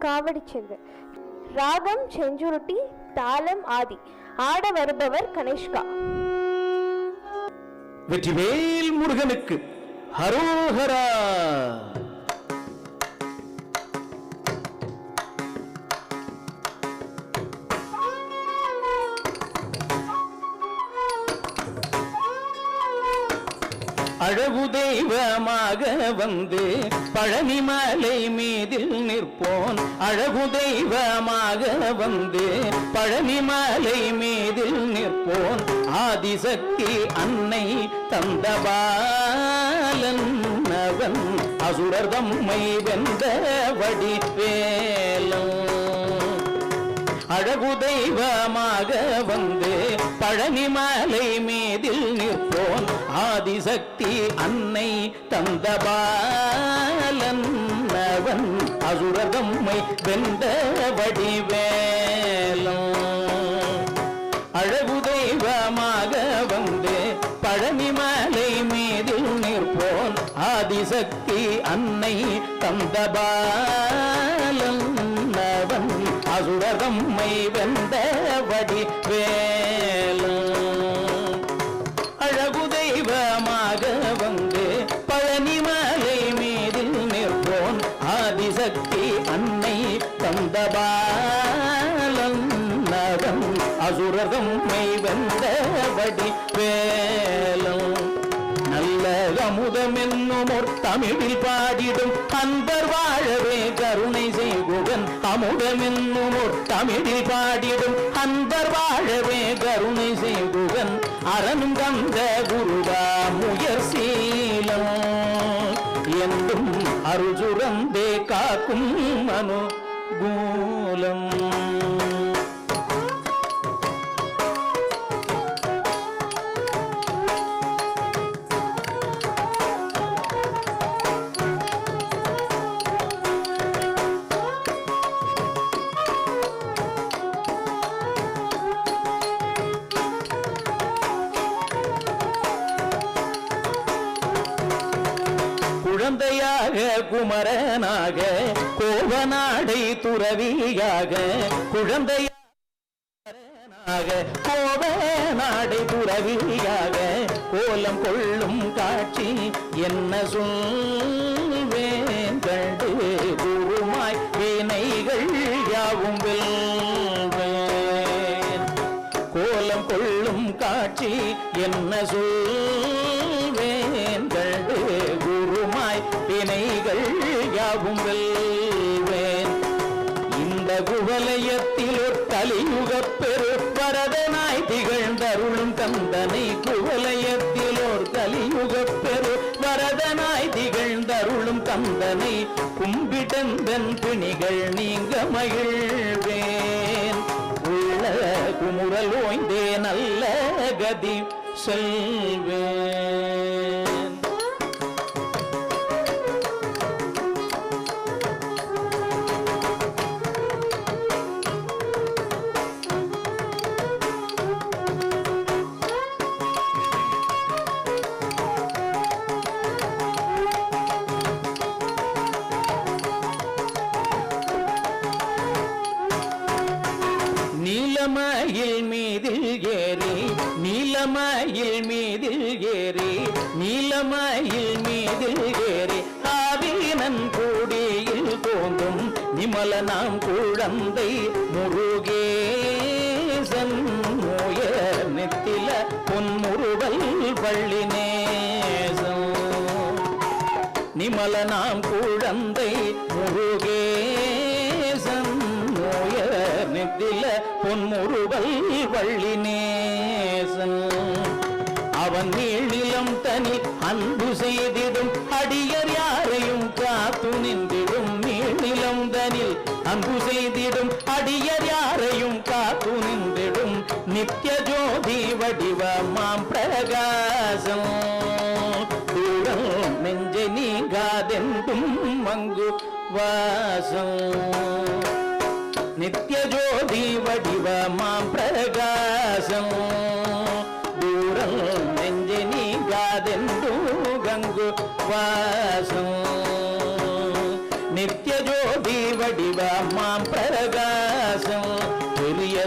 காவடி செந்து. ராகம் செஞ்சுருட்டி, தாளம் ஆதி. ஆட வருபவர் கணேஷ்கா. வெற்றிவேல் முருகனுக்கு ஹரோஹரா. அழகு தெய்வமாக வந்து பழனிமலை மீதில் நிற்போன். அழகு தெய்வமாக வந்து பழனிமலை மீதில் நிற்போன். ஆதிசக்தி அன்னை தந்தபாலன் அவன் அசுரர் தம்மை வெந்த வடிவேலன். அழகு தெய்வமாக வந்து பழனிமலை மீதில் நிற்போன். ஆதிசக்தி அன்னை தந்தபாலன் அவன் அசுரர் தம்மை வெந்த வடிவேலன். அழகு தெய்வமாக வந்து பழனிமலை மீதில் நிற்போன். ஆதிசக்தி அன்னை தந்தபாலன் அவன் அசுரர் தம்மை வெந்த வடிவேலன். அழகு தெய்வமாக வந்து பழனிமலை மீதில் நிற்போன். ஆதிசக்தி அன்னை தந்தபாலன் அவன் அசுரர் தம்மை வெந்த வடிவேலன். நல்ல அமுதமென்னும் ஒரு தமிழில் பாடிடும் அன்பர் வாழவே கருணை செய்குவன். அமுதமென்னும் ஒரு தமிழில் பாடிடும் அன்பர் வாழவே கருணை செய்குவன். அரணும் தந்த குருவா முயற் சீலம் என்றும் அருசுரந்தே காக்கும் அனுகூலம். குழந்தையாக குமரனாக கோவநாடை துறவியாக. குழந்தையாக கோவநாடை துறவியாக கோலம் கொள்ளும் காட்சி என்ன சொல்வேன் கண்டு. குருமாய் வினைகள் யாவும் வெல்வேன். கோலம் கொள்ளும் காட்சி என்ன சொல்வேன் கண்டு. குருமாய் வினைகள் யாவும் வெல்வேன். இந்த குவலயத்தில் ஒரு கலியுகப் பெரு வரதனாய் திகழ்ந்தருளும் கந்தனை. குவலயத்தில் ஒரு கலியுகப் பெரு வரதனாய் திகழ்ந்தருளும் கந்தனை கும்பிட்டந்தன் பிணிகள் நீங்க மகிழ்வேன். உள்ள குமுறல் ஓய்ந்தே நல்ல கதி செல்வேன். நீலமயில் மீதில் ஏறி நீலமயில் மீதில் ஏறி நீலமயில் மீதில் ஏறி ஆவினன் கூடியில் தோன்றும் நிமலனாம் குழந்தை முருகேசன். முயர் நெத்தில பொன்முறுவல் வள்ளினேசம். நிமலனாம் குழந்தை முருகேசன். முயர் நெத்தில பொன்முறுவல் வள்ளினேசன். அவன் நீளிலம் தனி அன்பு செய்திடும் அடியர் யாரையும் காத்து நின்றிடும். நீளிலம் தனில் அன்பு செய்திடும் அடியர் யாரையும் காத்து நின்றிடும். நித்ய ஜோதி வடிவ மாம் பிரகாசம். தூரம் நெஞ்சை நீங்காதென்றும் மங்கு வாசம். நித்ய ஜோதி வடிவ மாம் பிரகாசம். தூரம் நெஞ்சை நீங்காதென்றும் கங்கு வாசம். நித்ய ஜோதி வடிவ